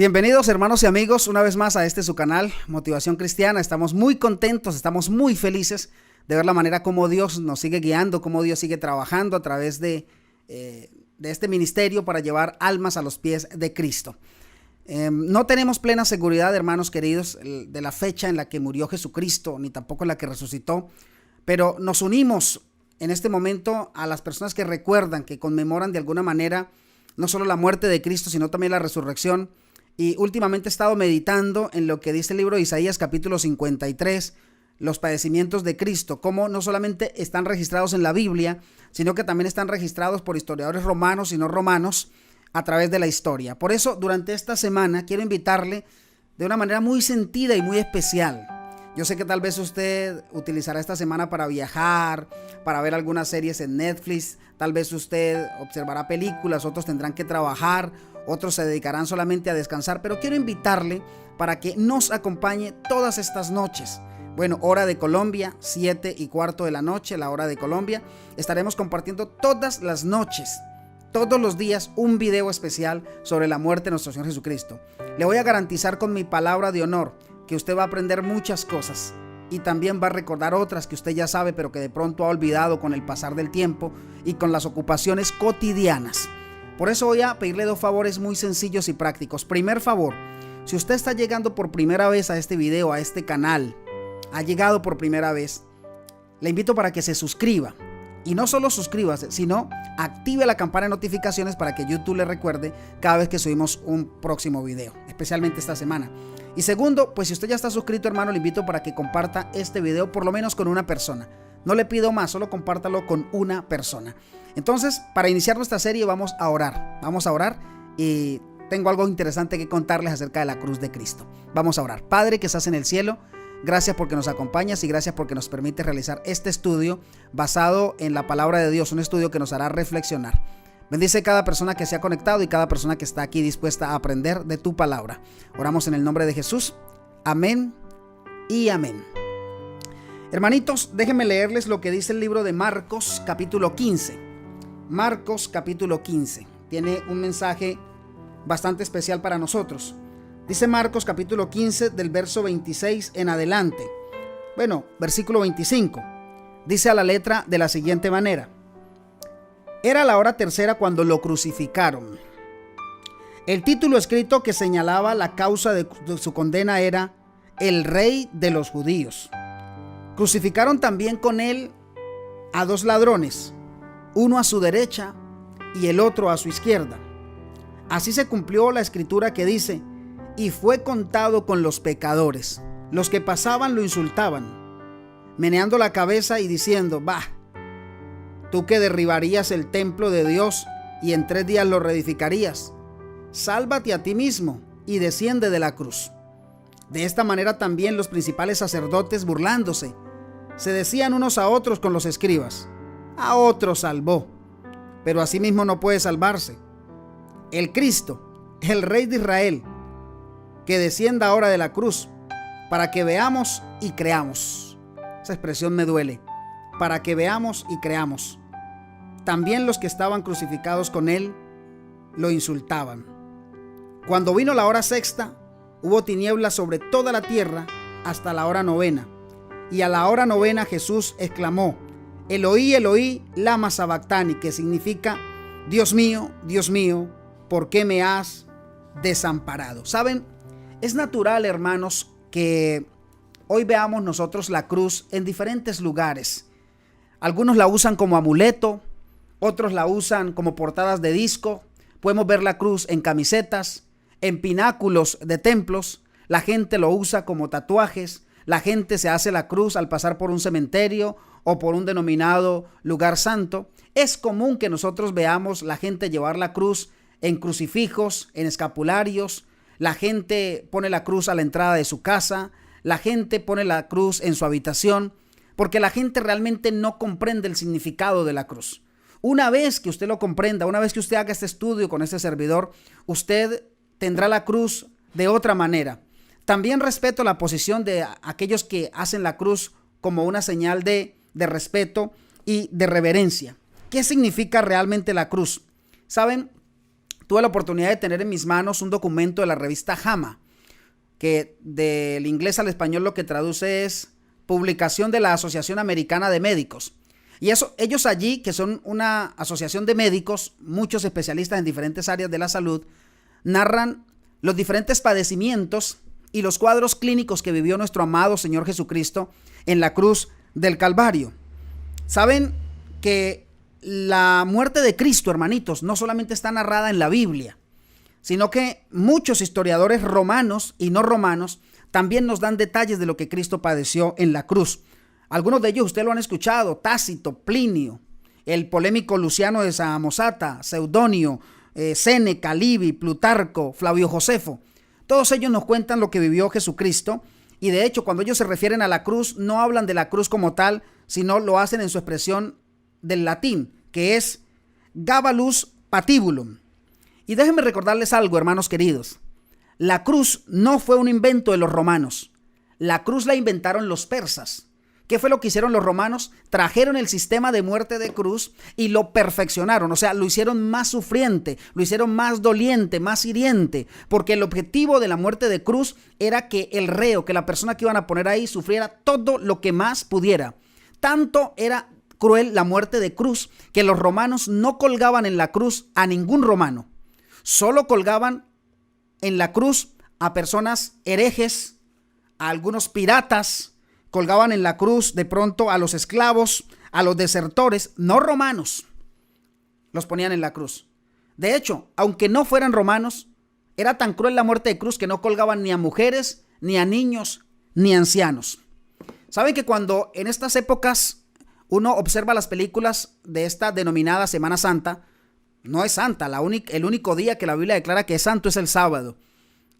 Bienvenidos hermanos y amigos una vez más a su canal Motivación Cristiana. Estamos muy contentos, estamos muy felices de ver la manera como Dios nos sigue guiando, como Dios sigue trabajando a través de este ministerio para llevar almas a los pies de Cristo. No tenemos plena seguridad, hermanos queridos, de la fecha en la que murió Jesucristo, ni tampoco en la que resucitó, pero nos unimos en este momento a las personas que recuerdan, que conmemoran de alguna manera no solo la muerte de Cristo, sino también la resurrección. Y últimamente he estado meditando en lo que dice el libro de Isaías capítulo 53, los padecimientos de Cristo, cómo no solamente están registrados en la Biblia, sino que también están registrados por historiadores romanos y no romanos a través de la historia. Por eso, durante esta semana quiero invitarle de una manera muy sentida y muy especial. Yo sé que tal vez usted utilizará esta semana para viajar, para ver algunas series en Netflix, tal vez usted observará películas, otros tendrán que trabajar, otros se dedicarán solamente a descansar, pero quiero invitarle para que nos acompañe todas estas noches. Bueno, hora de Colombia, 7:15 de la noche, la hora de Colombia. Estaremos compartiendo todas las noches, todos los días, un video especial sobre la muerte de nuestro Señor Jesucristo. Le voy a garantizar con mi palabra de honor que usted va a aprender muchas cosas y también va a recordar otras que usted ya sabe, pero que de pronto ha olvidado con el pasar del tiempo y con las ocupaciones cotidianas. Por eso voy a pedirle dos favores muy sencillos y prácticos. Primer favor, si usted está llegando por primera vez a este video, a este canal, ha llegado por primera vez, le invito para que se suscriba. Y no solo suscríbase, sino active la campana de notificaciones para que YouTube le recuerde cada vez que subimos un próximo video, especialmente esta semana. Y segundo, pues si usted ya está suscrito, hermano, le invito para que comparta este video por lo menos con una persona. No le pido más, solo compártalo con una persona. Entonces, para iniciar nuestra serie vamos a orar y tengo algo interesante que contarles acerca de la cruz de Cristo. Vamos a orar. Padre que estás en el cielo, gracias porque nos acompañas y gracias porque nos permites realizar este estudio basado en la palabra de Dios, un estudio que nos hará reflexionar. Bendice cada persona que se ha conectado y cada persona que está aquí dispuesta a aprender de tu palabra. Oramos en el nombre de Jesús. Amén y amén. Hermanitos, déjenme leerles lo que dice el libro de Marcos capítulo 15. Marcos capítulo 15. Tiene un mensaje bastante especial para nosotros. Dice Marcos capítulo 15 del verso 26 en adelante. Bueno, versículo 25. Dice a la letra de la siguiente manera. Era la hora tercera cuando lo crucificaron. El título escrito que señalaba la causa de su condena era El Rey de los Judíos. Crucificaron también con él a dos ladrones, uno a su derecha y el otro a su izquierda. Así se cumplió la escritura que dice: y fue contado con los pecadores. Los que pasaban lo insultaban, meneando la cabeza y diciendo: bah, tú que derribarías el templo de Dios y en 3 días lo reedificarías, sálvate a ti mismo y desciende de la cruz. De esta manera también los principales sacerdotes, burlándose, se decían unos a otros con los escribas: a otro salvó, pero a sí mismo no puede salvarse. El Cristo, el Rey de Israel, que descienda ahora de la cruz, para que veamos y creamos. Esa expresión me duele. Para que veamos y creamos. También los que estaban crucificados con él lo insultaban. Cuando vino la hora sexta, hubo tinieblas sobre toda la tierra hasta la hora novena. Y a la hora novena Jesús exclamó: Eloí, Eloí, lama sabactani, que significa: Dios mío, ¿por qué me has desamparado? ¿Saben? Es natural, hermanos, que hoy veamos nosotros la cruz en diferentes lugares. Algunos la usan como amuleto, otros la usan como portadas de disco. Podemos ver la cruz en camisetas, en pináculos de templos. La gente lo usa como tatuajes. La gente se hace la cruz al pasar por un cementerio o por un denominado lugar santo. Es común que nosotros veamos la gente llevar la cruz en crucifijos, en escapularios. La gente pone la cruz a la entrada de su casa. La gente pone la cruz en su habitación, porque la gente realmente no comprende el significado de la cruz. Una vez que usted lo comprenda, una vez que usted haga este estudio con este servidor, usted tendrá la cruz de otra manera. También respeto la posición de aquellos que hacen la cruz como una señal de respeto y de reverencia. ¿Qué significa realmente la cruz? ¿Saben? tuve la oportunidad de tener en mis manos un documento de la revista JAMA, que del inglés al español lo que traduce es Publicación de la Asociación Americana de Médicos. Y eso, ellos allí, que son una asociación de médicos, muchos especialistas en diferentes áreas de la salud, narran los diferentes padecimientos y los cuadros clínicos que vivió nuestro amado Señor Jesucristo en la cruz del Calvario. Saben que la muerte de Cristo, hermanitos, no solamente está narrada en la Biblia, sino que muchos historiadores romanos y no romanos también nos dan detalles de lo que Cristo padeció en la cruz. Algunos de ellos ustedes lo han escuchado: Tácito, Plinio, el polémico Luciano de Samosata, Seudonio, Séneca, Livy, Plutarco, Flavio Josefo. Todos ellos nos cuentan lo que vivió Jesucristo, y de hecho cuando ellos se refieren a la cruz no hablan de la cruz como tal, sino lo hacen en su expresión del latín, que es Gabalus Patibulum. Y déjenme recordarles algo, hermanos queridos: la cruz no fue un invento de los romanos, la cruz la inventaron los persas. ¿Qué fue lo que hicieron los romanos? Trajeron el sistema de muerte de cruz y lo perfeccionaron, o sea, lo hicieron más sufriente, lo hicieron más doliente, más hiriente, porque el objetivo de la muerte de cruz era que el reo, que la persona que iban a poner ahí, sufriera todo lo que más pudiera. Tanto era cruel la muerte de cruz que los romanos no colgaban en la cruz a ningún romano, solo colgaban en la cruz a personas herejes, a algunos piratas. Colgaban en la cruz de pronto a los esclavos, a los desertores, no romanos, los ponían en la cruz. De hecho, aunque no fueran romanos, era tan cruel la muerte de cruz que no colgaban ni a mujeres, ni a niños, ni a ancianos. ¿Saben que cuando en estas épocas uno observa las películas de esta denominada Semana Santa, no es santa, el único día que la Biblia declara que es santo es el sábado?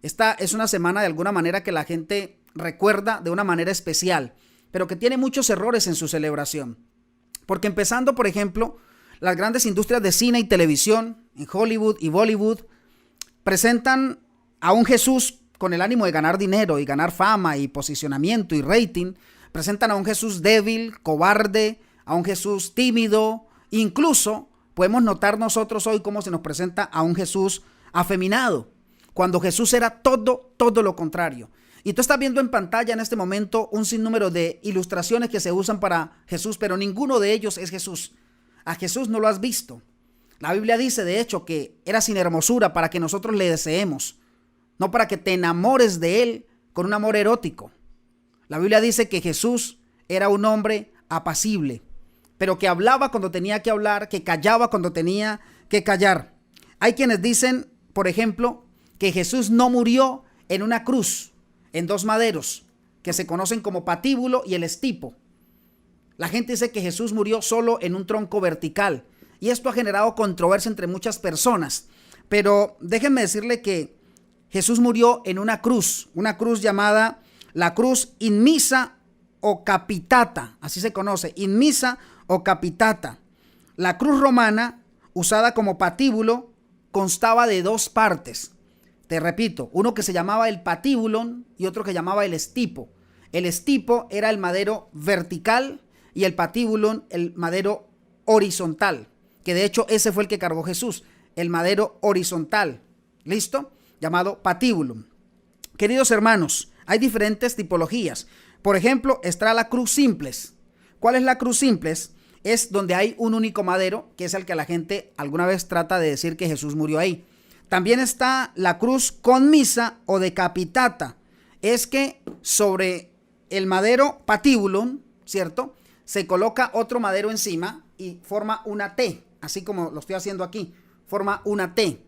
Esta es una semana de alguna manera que la gente recuerda de una manera especial, pero que tiene muchos errores en su celebración. Porque empezando, por ejemplo, las grandes industrias de cine y televisión, en Hollywood y Bollywood, presentan a un Jesús con el ánimo de ganar dinero y ganar fama y posicionamiento y rating. Presentan a un Jesús débil, cobarde, a un Jesús tímido. Incluso podemos notar nosotros hoy cómo se nos presenta a un Jesús afeminado, cuando Jesús era todo lo contrario. Y tú estás viendo en pantalla en este momento un sinnúmero de ilustraciones que se usan para Jesús, pero ninguno de ellos es Jesús. A Jesús no lo has visto. La Biblia dice, de hecho, que era sin hermosura para que nosotros le deseemos, no para que te enamores de él con un amor erótico. La Biblia dice que Jesús era un hombre apacible, pero que hablaba cuando tenía que hablar, que callaba cuando tenía que callar. Hay quienes dicen, por ejemplo, que Jesús no murió en una cruz, en dos maderos, que se conocen como patíbulo y el estipo. La gente dice que Jesús murió solo en un tronco vertical, y esto ha generado controversia entre muchas personas. Pero déjenme decirle que Jesús murió en una cruz llamada la cruz inmisa o capitata, así se conoce, inmisa o capitata. La cruz romana, usada como patíbulo, constaba de dos partes. Te repito, uno que se llamaba el patibulon y otro que llamaba el estipo. El estipo era el madero vertical y el patibulon el madero horizontal, que de hecho ese fue el que cargó Jesús, el madero horizontal, ¿listo? Llamado patibulum. Queridos hermanos, hay diferentes tipologías. Por ejemplo, está la cruz simples. ¿Cuál es la cruz simples? Es donde hay un único madero, que es el que la gente alguna vez trata de decir que Jesús murió ahí. También está la cruz conmisa o decapitata. Es que sobre el madero patibulum, ¿cierto?, se coloca otro madero encima y forma una T, así como lo estoy haciendo aquí, forma una T.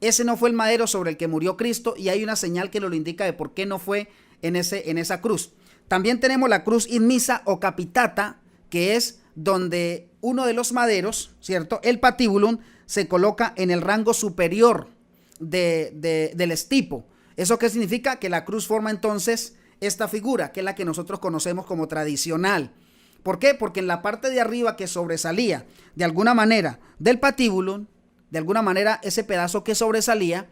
Ese no fue el madero sobre el que murió Cristo y hay una señal que nos lo indica de por qué no fue en esa cruz. También tenemos la cruz inmisa o capitata, que es donde uno de los maderos, ¿cierto?, el patibulum, se coloca en el rango superior del estipo. ¿Eso qué significa? Que la cruz forma entonces esta figura, que es la que nosotros conocemos como tradicional. ¿Por qué? Porque en la parte de arriba que sobresalía de alguna manera del patibulum, de alguna manera ese pedazo que sobresalía,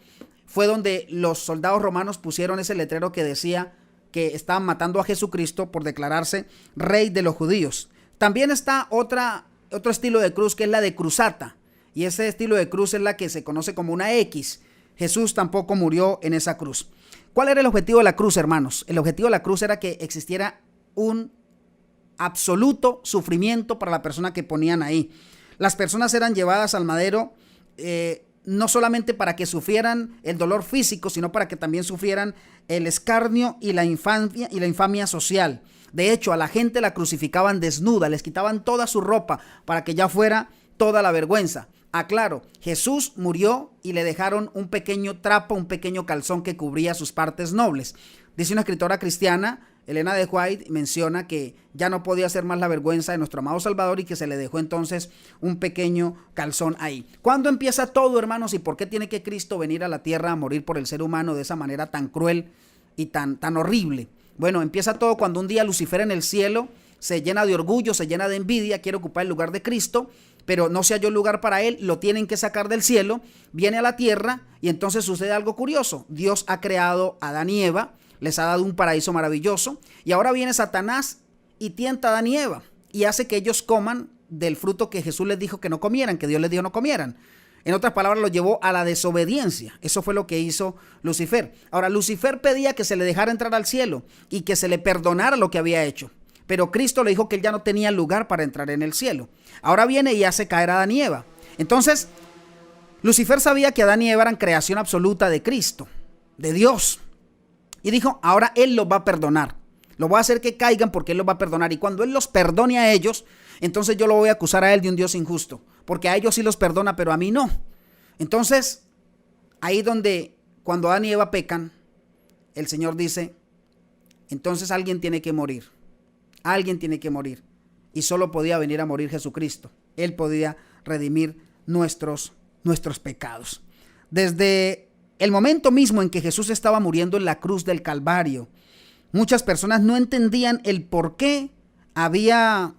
fue donde los soldados romanos pusieron ese letrero que decía que estaban matando a Jesucristo por declararse rey de los judíos. También está otro estilo de cruz, que es la de cruzata. y ese estilo de cruz es la que se conoce como una X. Jesús tampoco murió en esa cruz. ¿Cuál era el objetivo de la cruz, hermanos? El objetivo de la cruz era que existiera un absoluto sufrimiento para la persona que ponían ahí. Las personas eran llevadas al madero no solamente para que sufrieran el dolor físico, sino para que también sufrieran el escarnio y la infamia social. De hecho, a la gente la crucificaban desnuda, les quitaban toda su ropa para que ya fuera toda la vergüenza. Aclaro, Jesús murió y le dejaron un pequeño trapo, un pequeño calzón que cubría sus partes nobles. Dice una escritora cristiana, Elena de White, menciona que ya no podía ser más la vergüenza de nuestro amado Salvador y que se le dejó entonces un pequeño calzón ahí. ¿Cuándo empieza todo, hermanos? ¿Y por qué tiene que Cristo venir a la tierra a morir por el ser humano de esa manera tan cruel y tan horrible? Bueno, empieza todo cuando un día Lucifer en el cielo se llena de orgullo, se llena de envidia, quiere ocupar el lugar de Cristo, pero no se halló lugar para él, lo tienen que sacar del cielo, viene a la tierra y entonces sucede algo curioso. Dios ha creado a Adán y Eva, les ha dado un paraíso maravilloso y ahora viene Satanás y tienta a Adán y Eva y hace que ellos coman del fruto que Jesús les dijo que no comieran, que Dios les dijo no comieran. En otras palabras, lo llevó a la desobediencia. Eso fue lo que hizo Lucifer. Ahora, Lucifer pedía que se le dejara entrar al cielo y que se le perdonara lo que había hecho. Pero Cristo le dijo que él ya no tenía lugar para entrar en el cielo. Ahora viene y hace caer a Adán y Eva. Entonces, Lucifer sabía que Adán y Eva eran creación absoluta de Cristo, de Dios. Y dijo, ahora él los va a perdonar. Lo voy a hacer que caigan porque él los va a perdonar. Y cuando él los perdone a ellos, entonces yo lo voy a acusar a él de un Dios injusto. Porque a ellos sí los perdona, pero a mí no. Entonces, ahí donde cuando Adán y Eva pecan, el Señor dice, entonces alguien tiene que morir. Alguien tiene que morir. Y solo podía venir a morir Jesucristo. Él podía redimir nuestros pecados. Desde el momento mismo en que Jesús estaba muriendo en la cruz del Calvario, muchas personas no entendían el por qué había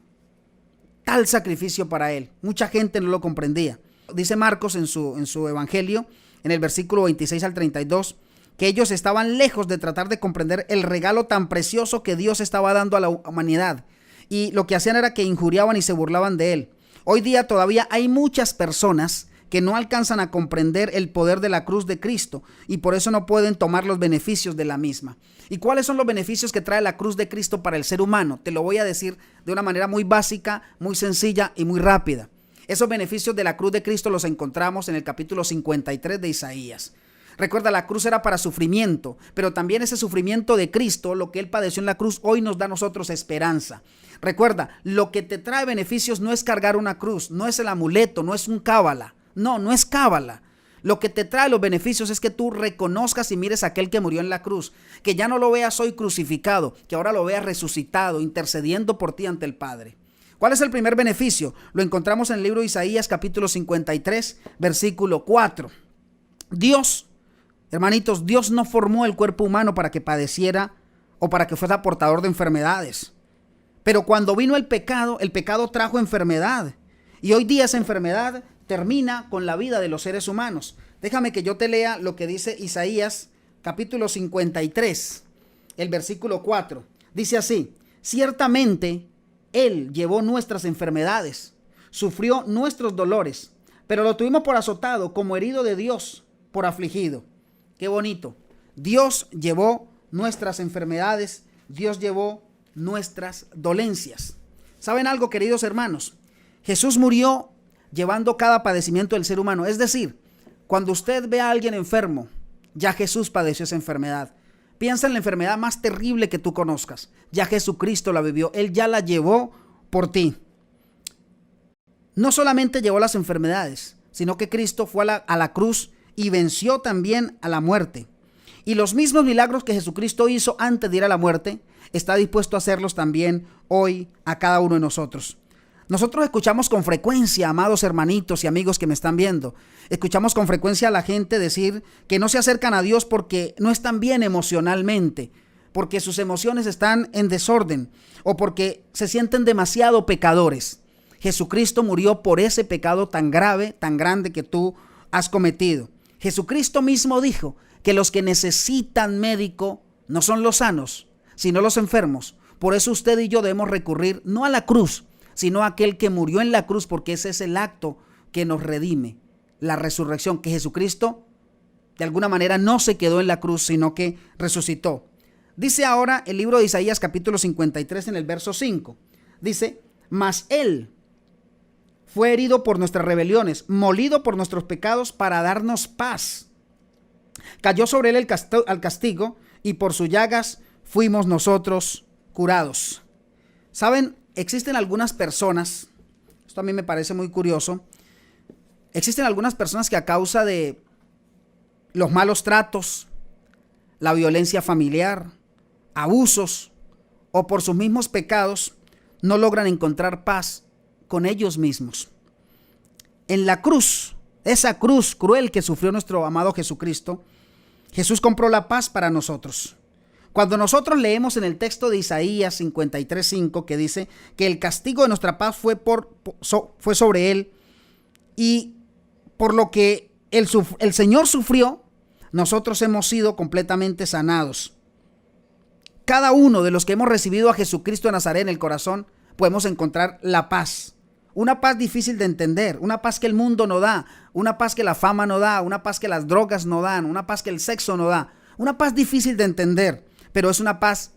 tal sacrificio para él. Mucha gente no lo comprendía. Dice Marcos en su evangelio, en el versículo 26 al 32, que ellos estaban lejos de tratar de comprender el regalo tan precioso que Dios estaba dando a la humanidad. Y lo que hacían era que injuriaban y se burlaban de él. Hoy día todavía hay muchas personas que no alcanzan a comprender el poder de la cruz de Cristo y por eso no pueden tomar los beneficios de la misma. ¿Y cuáles son los beneficios que trae la cruz de Cristo para el ser humano? Te lo voy a decir de una manera muy básica, muy sencilla y muy rápida. Esos beneficios de la cruz de Cristo los encontramos en el capítulo 53 de Isaías. Recuerda, la cruz era para sufrimiento, pero también ese sufrimiento de Cristo, lo que él padeció en la cruz, hoy nos da a nosotros esperanza. Recuerda, lo que te trae beneficios no es cargar una cruz, no es el amuleto, no es un cábala. No es cábala. Lo que te trae los beneficios es que tú reconozcas y mires a aquel que murió en la cruz, que ya no lo veas hoy crucificado, que ahora lo veas resucitado, intercediendo por ti ante el Padre. ¿Cuál es el primer beneficio? Lo encontramos en el libro de Isaías, capítulo 53, versículo 4. Dios, hermanitos, Dios no formó el cuerpo humano para que padeciera o para que fuera portador de enfermedades. Pero cuando vino el pecado trajo enfermedad. Y hoy día esa enfermedad termina con la vida de los seres humanos. Déjame que yo te lea lo que dice Isaías, capítulo 53, el versículo 4. Dice así: ciertamente Él llevó nuestras enfermedades, sufrió nuestros dolores, pero lo tuvimos por azotado, como herido de Dios, por afligido. Qué bonito. Dios llevó nuestras enfermedades, Dios llevó nuestras dolencias. ¿Saben algo, queridos hermanos? Jesús murió llevando cada padecimiento del ser humano. Es decir, cuando usted ve a alguien enfermo, ya Jesús padeció esa enfermedad. Piensa en la enfermedad más terrible que tú conozcas. Ya Jesucristo la vivió. Él ya la llevó por ti. No solamente llevó las enfermedades, sino que Cristo fue a la cruz y venció también a la muerte. Y los mismos milagros que Jesucristo hizo antes de ir a la muerte, está dispuesto a hacerlos también hoy a cada uno de nosotros. Nosotros escuchamos con frecuencia, amados hermanitos y amigos que me están viendo, escuchamos con frecuencia a la gente decir que no se acercan a Dios porque no están bien emocionalmente, porque sus emociones están en desorden o porque se sienten demasiado pecadores. Jesucristo murió por ese pecado tan grave, tan grande que tú has cometido. Jesucristo mismo dijo que los que necesitan médico no son los sanos, sino los enfermos. Por eso usted y yo debemos recurrir no a la cruz, sino a aquel que murió en la cruz, porque ese es el acto que nos redime, la resurrección, que Jesucristo de alguna manera no se quedó en la cruz, sino que resucitó. Dice ahora el libro de Isaías capítulo 53 en el verso 5. Dice, mas Él fue herido por nuestras rebeliones, molido por nuestros pecados para darnos paz. Cayó sobre Él el castigo y por sus llagas fuimos nosotros curados. ¿Saben? Existen algunas personas, esto a mí me parece muy curioso, existen algunas personas que a causa de los malos tratos, la violencia familiar, abusos o por sus mismos pecados, no logran encontrar paz con ellos mismos. En la cruz, esa cruz cruel que sufrió nuestro amado Jesucristo, Jesús compró la paz para nosotros. Cuando nosotros leemos en el texto de Isaías 53:5 que dice que el castigo de nuestra paz fue sobre Él y por lo que el Señor sufrió, nosotros hemos sido completamente sanados. Cada uno de los que hemos recibido a Jesucristo de Nazaret en el corazón, podemos encontrar la paz. Una paz difícil de entender, una paz que el mundo no da, una paz que la fama no da, una paz que las drogas no dan, una paz que el sexo no da. Una paz difícil de entender, pero es una paz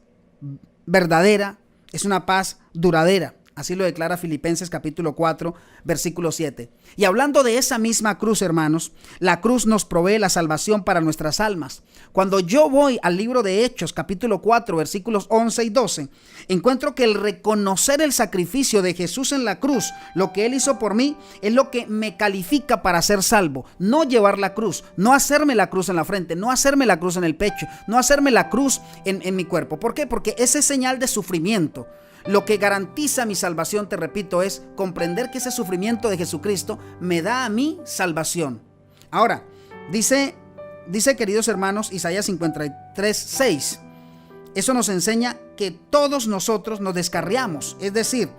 verdadera, es una paz duradera. Así lo declara Filipenses capítulo 4, versículo 7. Y hablando de esa misma cruz, hermanos, la cruz nos provee la salvación para nuestras almas. Cuando yo voy al libro de Hechos, capítulo 4, versículos 11 y 12, encuentro que el reconocer el sacrificio de Jesús en la cruz, lo que Él hizo por mí, es lo que me califica para ser salvo. No llevar la cruz, no hacerme la cruz en la frente, no hacerme la cruz en el pecho, no hacerme la cruz en mi cuerpo. ¿Por qué? Porque ese es señal de sufrimiento. Lo que garantiza mi salvación, te repito, es comprender que ese sufrimiento de Jesucristo me da a mí salvación. Ahora, dice queridos hermanos, Isaías 53:6. Eso nos enseña que todos nosotros nos descarriamos, es decir,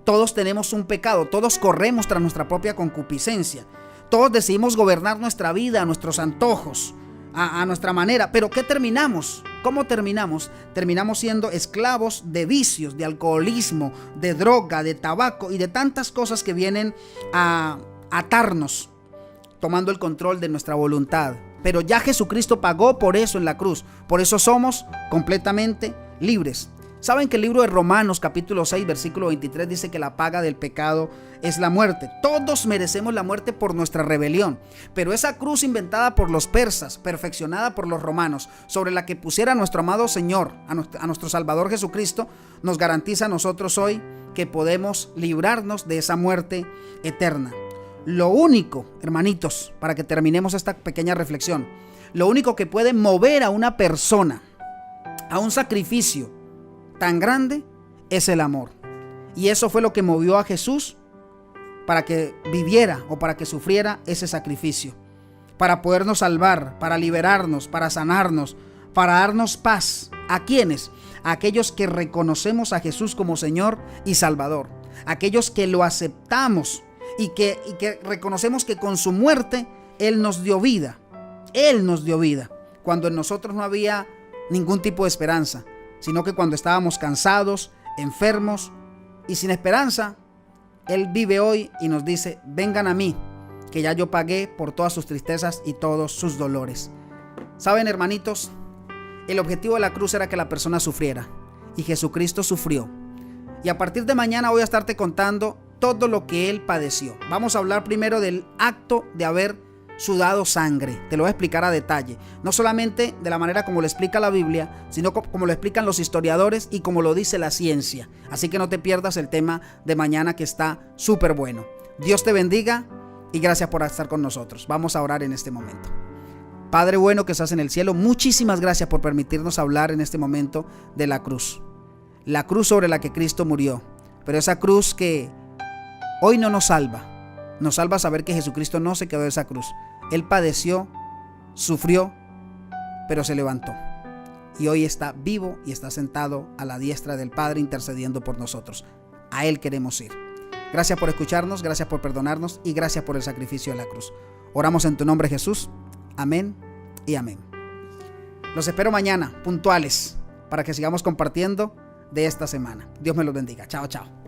todos tenemos un pecado, todos corremos tras nuestra propia concupiscencia, todos decidimos gobernar nuestra vida, nuestros antojos, a nuestra manera. Pero ¿qué terminamos? ¿Cómo terminamos? Terminamos siendo esclavos de vicios, de alcoholismo, de droga, de tabaco y de tantas cosas que vienen a atarnos, tomando el control de nuestra voluntad. Pero ya Jesucristo pagó por eso en la cruz. Por eso somos completamente libres. ¿Saben que el libro de Romanos capítulo 6 versículo 23 dice que la paga del pecado es la muerte? Todos merecemos la muerte por nuestra rebelión, pero esa cruz inventada por los persas, perfeccionada por los romanos, sobre la que pusiera nuestro amado Señor, a nuestro Salvador Jesucristo, nos garantiza a nosotros hoy que podemos librarnos de esa muerte eterna. Lo único, hermanitos, para que terminemos esta pequeña reflexión, lo único que puede mover a una persona a un sacrificio tan grande es el amor. Y eso fue lo que movió a Jesús para que viviera o para que sufriera ese sacrificio, para podernos salvar, para liberarnos, para sanarnos, para darnos paz. ¿A quiénes? A aquellos que reconocemos a Jesús como Señor y Salvador, aquellos que lo aceptamos y que reconocemos que con su muerte Él nos dio vida. Él nos dio vida cuando en nosotros no había ningún tipo de esperanza, sino que cuando estábamos cansados, enfermos y sin esperanza, Él vive hoy y nos dice: vengan a mí, que ya yo pagué por todas sus tristezas y todos sus dolores. ¿Saben, hermanitos? El objetivo de la cruz era que la persona sufriera, y Jesucristo sufrió. Y a partir de mañana voy a estarte contando todo lo que Él padeció. Vamos a hablar primero del acto de haber sudado sangre. Te lo voy a explicar a detalle, no solamente de la manera como lo explica la Biblia, sino como lo explican los historiadores y como lo dice la ciencia. Así que no te pierdas el tema de mañana, que está súper bueno. Dios te bendiga y gracias por estar con nosotros. Vamos a orar en este momento. Padre bueno que estás en el cielo, muchísimas gracias por permitirnos hablar en este momento de la cruz sobre la que Cristo murió, pero esa cruz que hoy no nos salva. Nos salva saber que Jesucristo no se quedó en esa cruz. Él padeció, sufrió, pero se levantó. Y hoy está vivo y está sentado a la diestra del Padre intercediendo por nosotros. A Él queremos ir. Gracias por escucharnos, gracias por perdonarnos y gracias por el sacrificio de la cruz. Oramos en tu nombre, Jesús. Amén y amén. Los espero mañana, puntuales, para que sigamos compartiendo de esta semana. Dios me los bendiga. Chao, chao.